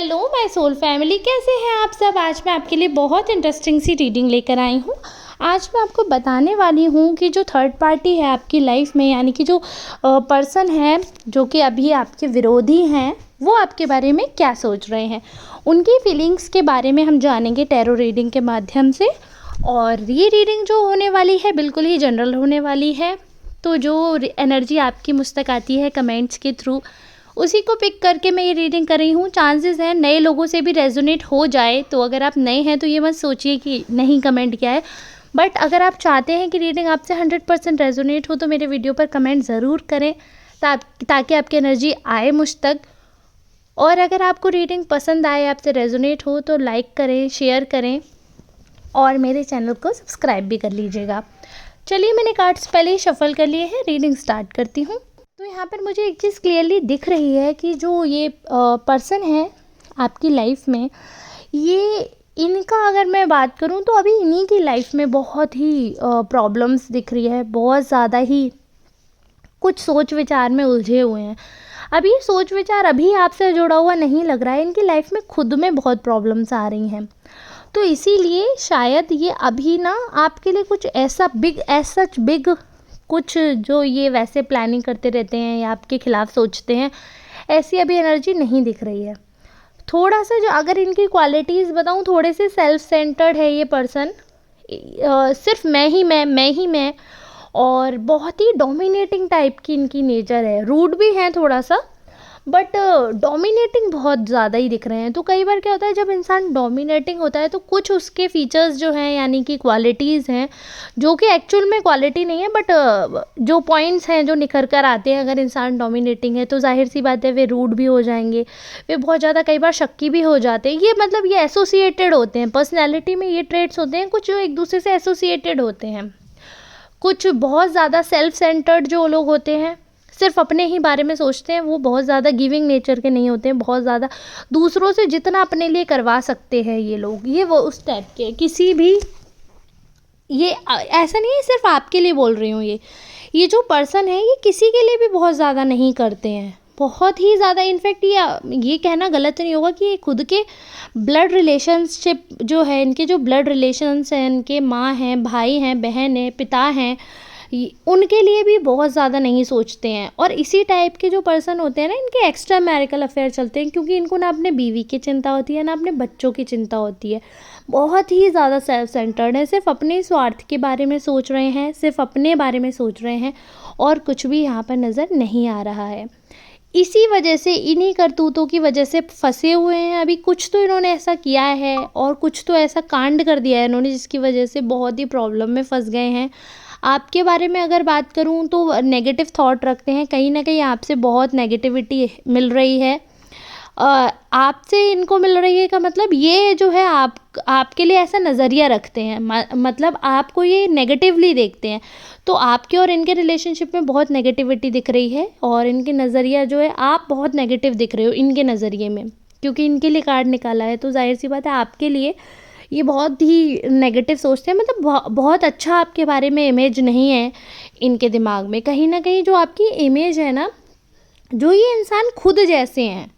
Hello my soul family, कैसे हैं आप सब। आज मैं आपके लिए बहुत इंटरेस्टिंग सी रीडिंग लेकर आई हूँ। आज मैं आपको बताने वाली हूँ कि जो थर्ड पार्टी है आपकी लाइफ में, यानी कि जो पर्सन है जो कि अभी आपके विरोधी हैं, वो आपके बारे में क्या सोच रहे हैं, उनकी फीलिंग्स के बारे में हम जानेंगे टैरो रीडिंग के माध्यम से। और ये रीडिंग जो होने वाली है बिल्कुल ही जनरल होने वाली है। तो जो एनर्जी आपकी मुझ तक आती है कमेंट्स के थ्रू, उसी को पिक करके मैं ये रीडिंग कर रही हूँ। चांसेस हैं नए लोगों से भी रेजोनेट हो जाए, तो अगर आप नए हैं तो ये मत सोचिए कि नहीं कमेंट किया है। बट अगर आप चाहते हैं कि रीडिंग आपसे 100% रेजोनेट हो तो मेरे वीडियो पर कमेंट ज़रूर करें, ताकि आपकी एनर्जी आए मुझ तक। और अगर आपको रीडिंग पसंद आए, आपसे रेजोनेट हो, तो लाइक करें, शेयर करें और मेरे चैनल को सब्सक्राइब भी कर लीजिएगा। चलिए, मैंने कार्ड्स पहले ही शफल कर लिए हैं, रीडिंग स्टार्ट करती हूँ। तो यहाँ पर मुझे एक चीज़ क्लियरली दिख रही है कि जो ये पर्सन है आपकी लाइफ में, ये इनका अगर मैं बात करूँ तो अभी इन्हीं की लाइफ में बहुत ही प्रॉब्लम्स दिख रही है। बहुत ज़्यादा ही कुछ सोच विचार में उलझे हुए हैं। अभी ये सोच विचार अभी आपसे जुड़ा हुआ नहीं लग रहा है, इनकी लाइफ में खुद में बहुत प्रॉब्लम्स आ रही हैं। तो इसीलिए शायद ये अभी ना आपके लिए कुछ ऐसा बिग कुछ जो ये वैसे प्लानिंग करते रहते हैं या आपके खिलाफ सोचते हैं, ऐसी अभी एनर्जी नहीं दिख रही है। थोड़ा सा जो अगर इनकी क्वालिटीज़ बताऊँ, थोड़े से सेल्फ सेंटर्ड है ये पर्सन। सिर्फ मैं ही मैं, और बहुत ही डोमिनेटिंग टाइप की इनकी नेचर है। रूड भी है थोड़ा सा, बट डोमिनेटिंग बहुत ज़्यादा ही दिख रहे हैं। तो कई बार क्या होता है, जब इंसान डोमिनेटिंग होता है तो कुछ उसके फीचर्स जो हैं, यानी कि क्वालिटीज़ हैं, जो कि एक्चुअल में क्वालिटी नहीं है, बट जो पॉइंट्स हैं जो निखर कर आते हैं, अगर इंसान डोमिनेटिंग है तो जाहिर सी बात है वे रूड भी हो जाएंगे, वे बहुत ज़्यादा कई बार शक्की भी हो जाते हैं। ये मतलब ये एसोसिएटेड होते हैं, पर्सनैलिटी में ये ट्रेट्स होते हैं कुछ जो एक दूसरे से एसोसिएटेड होते हैं। कुछ बहुत ज़्यादा सेल्फ सेंटर्ड जो लोग होते हैं, सिर्फ अपने ही बारे में सोचते हैं, वो बहुत ज़्यादा गिविंग नेचर के नहीं होते हैं। बहुत ज़्यादा दूसरों से जितना अपने लिए करवा सकते हैं ये लोग, ये वो उस टाइप के किसी भी, ये ऐसा नहीं है सिर्फ आपके लिए बोल रही हूँ, ये जो पर्सन है ये किसी के लिए भी बहुत ज़्यादा नहीं करते हैं, बहुत ही ज़्यादा। इनफैक्ट ये कहना गलत नहीं होगा कि ये खुद के ब्लड रिलेशनशिप जो है, इनके जो ब्लड रिलेशंस हैं, इनके माँ हैं, भाई हैं, बहन हैं, पिता हैं, उनके लिए भी बहुत ज़्यादा नहीं सोचते हैं। और इसी टाइप के जो पर्सन होते हैं ना, इनके एक्स्ट्रा मैरिटल अफेयर चलते हैं, क्योंकि इनको ना अपने बीवी की चिंता होती है ना अपने बच्चों की चिंता होती है। बहुत ही ज़्यादा सेल्फ सेंटर्ड है, सिर्फ अपने स्वार्थ के बारे में सोच रहे हैं, सिर्फ अपने बारे में सोच रहे हैं, और कुछ भी यहाँ पर नज़र नहीं आ रहा है। इसी वजह से, इन्हीं करतूतों की वजह से फंसे हुए हैं अभी। कुछ तो इन्होंने ऐसा किया है और कुछ तो ऐसा कांड कर दिया है इन्होंने, जिसकी वजह से बहुत ही प्रॉब्लम में फंस गए हैं। आपके बारे में अगर बात करूं तो नेगेटिव थॉट रखते हैं, कहीं ना कहीं आपसे बहुत नेगेटिविटी मिल रही है। आपसे इनको मिल रही है का मतलब ये जो है आपके लिए ऐसा नज़रिया रखते हैं, मतलब आपको ये नेगेटिवली देखते हैं। तो आपके और इनके रिलेशनशिप में बहुत नेगेटिविटी दिख रही है, और इनके नज़रिया जो है, आप बहुत नेगेटिव दिख रहे हो इनके नज़रिए में, क्योंकि इनके लिए कार्ड निकाला है। तो जाहिर सी बात है आपके लिए ये बहुत ही नेगेटिव सोचते हैं, मतलब बहुत अच्छा आपके बारे में इमेज नहीं है इनके दिमाग में। कहीं ना कहीं जो आपकी इमेज है ना, जो ये इंसान खुद जैसे हैं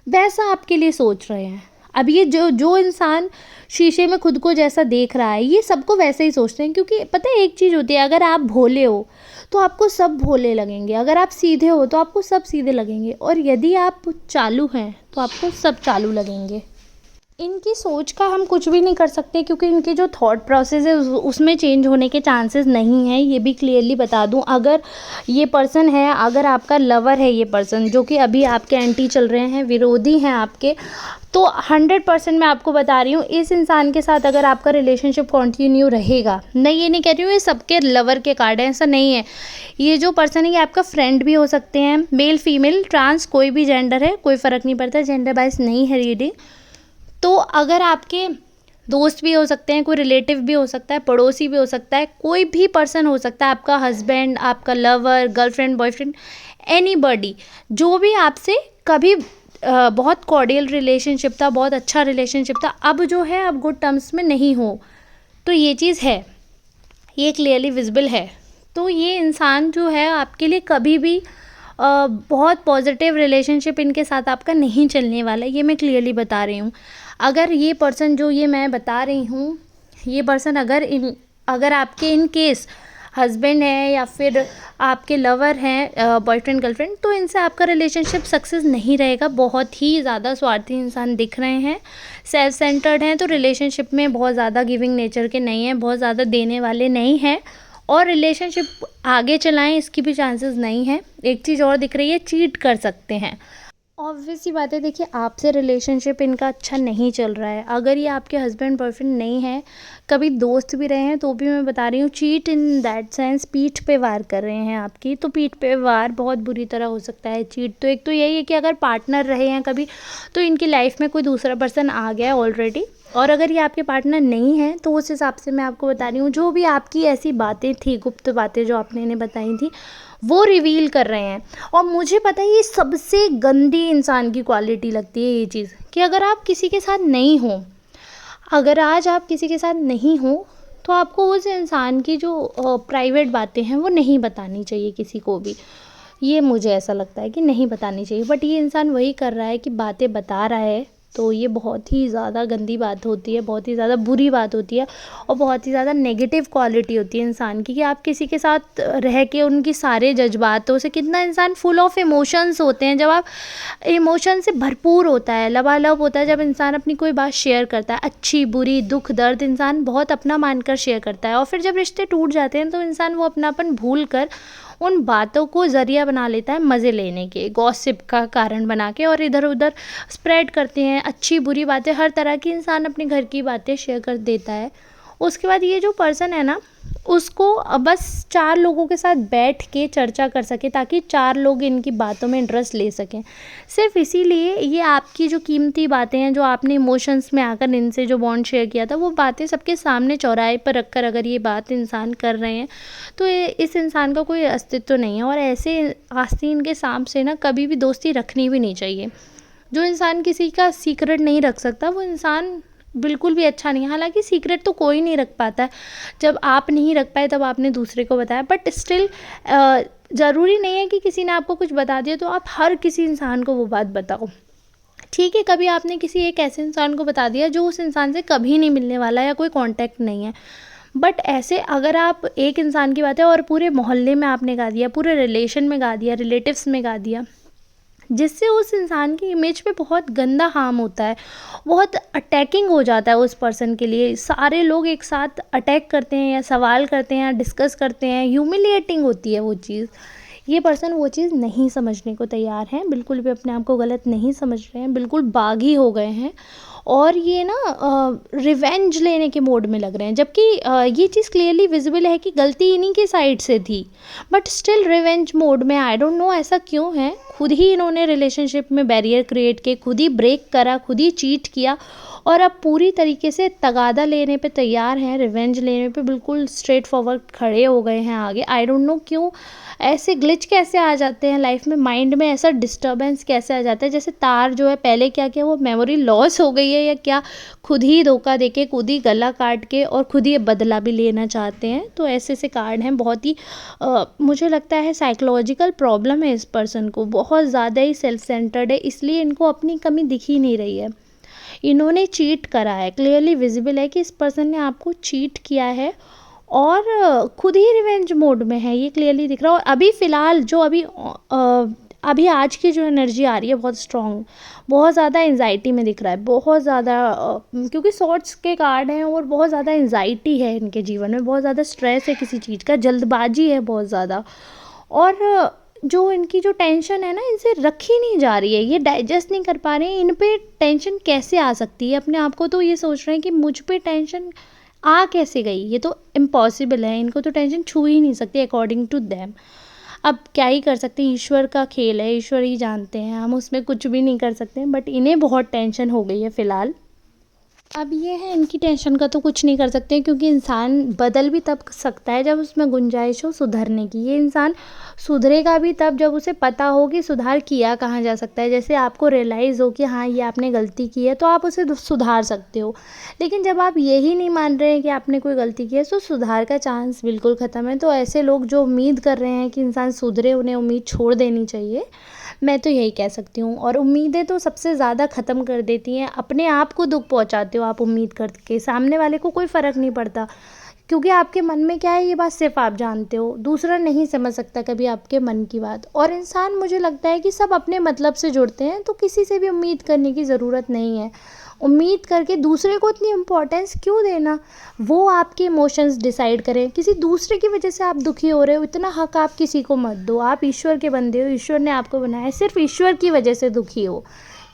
वैसा आपके लिए सोच रहे हैं। अब ये जो इंसान शीशे में खुद को जैसा देख रहा है, ये सबको वैसे ही सोचते हैं। क्योंकि पता है एक चीज़ होती है, अगर आप भोले हो तो आपको सब भोले लगेंगे, अगर आप सीधे हो तो आपको सब सीधे लगेंगे, और यदि आप चालू हैं तो आपको सब चालू लगेंगे। इनकी सोच का हम कुछ भी नहीं कर सकते, क्योंकि इनकी जो थॉट प्रोसेस है उसमें चेंज होने के चांसेस नहीं हैं। ये भी क्लियरली बता दूं, अगर ये पर्सन है, अगर आपका लवर है ये पर्सन, जो कि अभी आपके एंटी चल रहे हैं, विरोधी हैं आपके, तो 100% मैं आपको बता रही हूँ, इस इंसान के साथ अगर आपका रिलेशनशिप कंटिन्यू रहेगा, नहीं ये नहीं कह रही हूँ ये सबके लवर के कार्ड हैं, ऐसा नहीं है। ये जो पर्सन है ये आपका फ्रेंड भी हो सकते हैं, मेल फीमेल ट्रांस कोई भी जेंडर है, कोई फ़र्क नहीं पड़ता, जेंडर वाइज नहीं है रीडिंग। तो अगर आपके दोस्त भी हो सकते हैं, कोई रिलेटिव भी हो सकता है, पड़ोसी भी हो सकता है, कोई भी पर्सन हो सकता है, आपका हस्बैंड, आपका लवर, गर्लफ्रेंड, बॉयफ्रेंड, एनीबॉडी, जो भी आपसे कभी बहुत कॉर्डियल रिलेशनशिप था, बहुत अच्छा रिलेशनशिप था, अब जो है अब गुड टर्म्स में नहीं हो, तो ये चीज़ है, ये क्लियरली विजिबल है। तो ये इंसान जो है आपके लिए कभी भी बहुत पॉजिटिव रिलेशनशिप इनके साथ आपका नहीं चलने वाला है, ये मैं क्लियरली बता रही हूँ। अगर ये पर्सन जो ये मैं बता रही हूँ, ये पर्सन अगर आपके इन केस हस्बैंड है या फिर आपके लवर हैं, बॉयफ्रेंड गर्लफ्रेंड, तो इनसे आपका रिलेशनशिप सक्सेस नहीं रहेगा। बहुत ही ज़्यादा स्वार्थी इंसान दिख रहे हैं, सेल्फ सेंटर्ड हैं, तो रिलेशनशिप में बहुत ज़्यादा गिविंग नेचर के नहीं हैं, बहुत ज़्यादा देने वाले नहीं हैं, और रिलेशनशिप आगे चलाएं इसकी भी चांसेस नहीं है। एक चीज़ और दिख रही है, चीट कर सकते हैं। ऑब्वियस सी बात है, देखिए आपसे रिलेशनशिप इनका अच्छा नहीं चल रहा है। अगर ये आपके हस्बैंड बॉयफ्रेंड नहीं है, कभी दोस्त भी रहे हैं, तो भी मैं बता रही हूँ, चीट इन दैट सेंस पीठ पे वार कर रहे हैं आपकी, तो पीठ पे वार बहुत बुरी तरह हो सकता है। चीट तो एक तो यही है कि अगर पार्टनर रहे हैं कभी, तो इनकी लाइफ में कोई दूसरा पर्सन आ गया है ऑलरेडी, और अगर ये आपके पार्टनर नहीं है तो उस हिसाब से मैं आपको बता रही हूँ, जो भी आपकी ऐसी बातें थी, गुप्त बातें जो आपने इन्हें बताई थी, वो रिवील कर रहे हैं। और मुझे पता है ये सबसे गंदी इंसान की क्वालिटी लगती है ये चीज़, कि अगर आप किसी के साथ नहीं हो, अगर आज आप किसी के साथ नहीं हो, तो आपको उस इंसान की जो प्राइवेट बातें हैं वो नहीं बतानी चाहिए किसी को भी। ये मुझे ऐसा लगता है कि नहीं बतानी चाहिए, बट ये इंसान वही कर रहा है कि बातें बता रहा है, तो ये बहुत ही ज़्यादा गंदी बात होती है, बहुत ही ज़्यादा बुरी बात होती है, और बहुत ही ज़्यादा नेगेटिव क्वालिटी होती है इंसान की, कि आप किसी के साथ रह के उनकी सारे जज्बातों से, कितना इंसान फुल ऑफ इमोशंस होते हैं, जब आप इमोशन से भरपूर होता है, लबालब होता है, जब इंसान अपनी कोई बात शेयर करता है, अच्छी बुरी दुख दर्द, इंसान बहुत अपना मानकर शेयर करता है, और फिर जब रिश्ते टूट जाते हैं तो इंसान वो अपनापन भूल कर उन बातों को ज़रिया बना लेता है मज़े लेने के, गॉसिप का कारण बना के, और इधर उधर स्प्रेड करते हैं अच्छी बुरी बातें, हर तरह की इंसान अपने घर की बातें शेयर कर देता है। उसके बाद ये जो पर्सन है ना, उसको बस 4 लोगों के साथ बैठ के चर्चा कर सके, ताकि 4 लोग इनकी बातों में इंटरेस्ट ले सकें। सिर्फ इसीलिए ये आपकी जो कीमती बातें हैं, जो आपने इमोशंस में आकर इनसे जो बॉन्ड शेयर किया था, वो बातें सबके सामने चौराहे पर रखकर अगर ये बात इंसान कर रहे हैं, तो इस इंसान का कोई अस्तित्व नहीं है। और ऐसे आस्तीन के सांप से ना कभी भी दोस्ती रखनी भी नहीं चाहिए। जो इंसान किसी का सीक्रेट नहीं रख सकता, वो इंसान बिल्कुल भी अच्छा नहीं है। हालांकि सीक्रेट तो कोई नहीं रख पाता है, जब आप नहीं रख पाए तब आपने दूसरे को बताया, बट स्टिल ज़रूरी नहीं है कि किसी ने आपको कुछ बता दिया तो आप हर किसी इंसान को वो बात बताओ। ठीक है, कभी आपने किसी एक ऐसे इंसान को बता दिया जो उस इंसान से कभी नहीं मिलने वाला या कोई कांटेक्ट नहीं है, बट ऐसे अगर आप एक इंसान की बात है और पूरे मोहल्ले में आपने गा दिया, पूरे रिलेशन में गा दिया, रिलेटिव्स में गा दिया, जिससे उस इंसान की इमेज पे बहुत गंदा हार्म होता है, बहुत अटैकिंग हो जाता है उस पर्सन के लिए। सारे लोग एक साथ अटैक करते हैं या सवाल करते हैं या डिस्कस करते हैं, ह्यूमिलिएटिंग होती है वो चीज़। ये पर्सन वो चीज़ नहीं समझने को तैयार हैं, बिल्कुल भी अपने आप को गलत नहीं समझ रहे हैं, बिल्कुल बागी हो गए हैं, और ये ना रिवेंज लेने के मोड में लग रहे हैं। जबकि ये चीज़ क्लियरली विजिबल है कि गलती इन्हीं की साइड से थी, बट स्टिल रिवेंज मोड में। आई डोंट नो ऐसा क्यों है। खुद ही इन्होंने रिलेशनशिप में बैरियर क्रिएट किए, खुद ही ब्रेक करा, खुद ही चीट किया, और अब पूरी तरीके से तगादा लेने पे तैयार हैं, रिवेंज लेने पे बिल्कुल स्ट्रेट फॉरवर्ड खड़े हो गए हैं आगे। आई डोंट नो क्यों ऐसे ग्लिच कैसे आ जाते हैं लाइफ में, माइंड में ऐसा डिस्टर्बेंस कैसे आ जाता है, जैसे तार जो है पहले क्या किया, वो मेमोरी लॉस हो गई है या क्या, खुद ही धोखा देके, खुद ही गला काट के, और खुद ही बदला भी लेना चाहते हैं। तो ऐसे ऐसे कार्ड हैं, बहुत ही मुझे लगता है साइकोलॉजिकल प्रॉब्लम है इस पर्सन को, बहुत ज़्यादा ही सेल्फ सेंटर्ड है, इसलिए इनको अपनी कमी दिख ही नहीं रही है। इन्होंने चीट करा है, क्लियरली विजिबल है कि इस पर्सन ने आपको चीट किया है, और खुद ही रिवेंज मोड में है, ये क्लियरली दिख रहा है। और अभी फ़िलहाल जो अभी आज की जो एनर्जी आ रही है बहुत स्ट्रॉन्ग, बहुत ज़्यादा एंजाइटी में दिख रहा है, बहुत ज़्यादा क्योंकि सॉर्ट्स के कार्ड हैं, और बहुत ज़्यादा एंजाइटी है इनके जीवन में, बहुत ज़्यादा स्ट्रेस है किसी चीज़ का, जल्दबाजी है बहुत ज़्यादा, और जो इनकी जो टेंशन है ना, इनसे रखी नहीं जा रही है, ये डाइजेस्ट नहीं कर पा रहे हैं। इन पे टेंशन कैसे आ सकती है, अपने आप को तो ये सोच रहे हैं कि मुझ पे टेंशन आ कैसे गई, ये तो इम्पॉसिबल है, इनको तो टेंशन छू ही नहीं सकती अकॉर्डिंग टू देम। अब क्या ही कर सकते हैं, ईश्वर का खेल है, ईश्वर ही जानते हैं, हम उसमें कुछ भी नहीं कर सकते हैं, बट इन्हें बहुत टेंशन हो गई है फ़िलहाल। अब ये है, इनकी टेंशन का तो कुछ नहीं कर सकते क्योंकि इंसान बदल भी तब सकता है जब उसमें गुंजाइश हो सुधरने की। ये इंसान सुधरेगा भी तब जब उसे पता हो कि सुधार किया कहाँ जा सकता है। जैसे आपको रियलाइज़ हो कि हाँ, ये आपने गलती की है तो आप उसे सुधार सकते हो। लेकिन जब आप यही नहीं मान रहे हैं कि आपने कोई गलती की है तो सुधार का चांस बिल्कुल ख़त्म है। तो ऐसे लोग जो उम्मीद कर रहे हैं कि इंसान सुधरे, उन्हें उम्मीद छोड़ देनी चाहिए। मैं तो यही कह सकती हूँ। और उम्मीदें तो सबसे ज़्यादा ख़त्म कर देती हैं। अपने आप को दुःख पहुँचाते हो आप उम्मीद करके, सामने वाले को कोई फ़र्क नहीं पड़ता क्योंकि आपके मन में क्या है ये बात सिर्फ़ आप जानते हो, दूसरा नहीं समझ सकता कभी आपके मन की बात। और इंसान, मुझे लगता है कि सब अपने मतलब से जुड़ते हैं, तो किसी से भी उम्मीद करने की ज़रूरत नहीं है। उम्मीद करके दूसरे को इतनी इम्पोर्टेंस क्यों देना? वो आपके इमोशंस डिसाइड करें। किसी दूसरे की वजह से आप दुखी हो रहे हो, इतना हक आप किसी को मत दो। आप ईश्वर के बंदे हो, ईश्वर ने आपको बनाया है, सिर्फ ईश्वर की वजह से दुखी हो।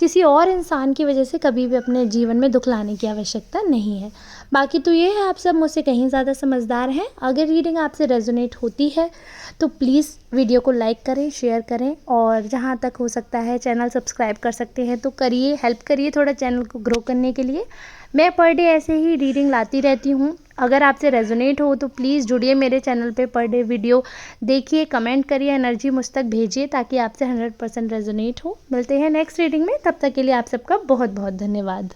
किसी और इंसान की वजह से कभी भी अपने जीवन में दुख लाने की आवश्यकता नहीं है। बाकी तो ये है, आप सब मुझसे कहीं ज़्यादा समझदार हैं। अगर रीडिंग आपसे रेजोनेट होती है तो प्लीज़ वीडियो को लाइक करें, शेयर करें, और जहाँ तक हो सकता है चैनल सब्सक्राइब कर सकते हैं तो करिए, हेल्प करिए थोड़ा चैनल को ग्रो करने के लिए। मैं पर डे ऐसे ही रीडिंग लाती रहती हूँ। अगर आपसे रेजोनेट हो तो प्लीज़ जुड़िए मेरे चैनल पे, पर डे वीडियो देखिए, कमेंट करिए, एनर्जी मुझ तक भेजिए ताकि आपसे 100% रेजोनेट हो। मिलते हैं नेक्स्ट रीडिंग में, तब तक के लिए आप सबका बहुत बहुत धन्यवाद।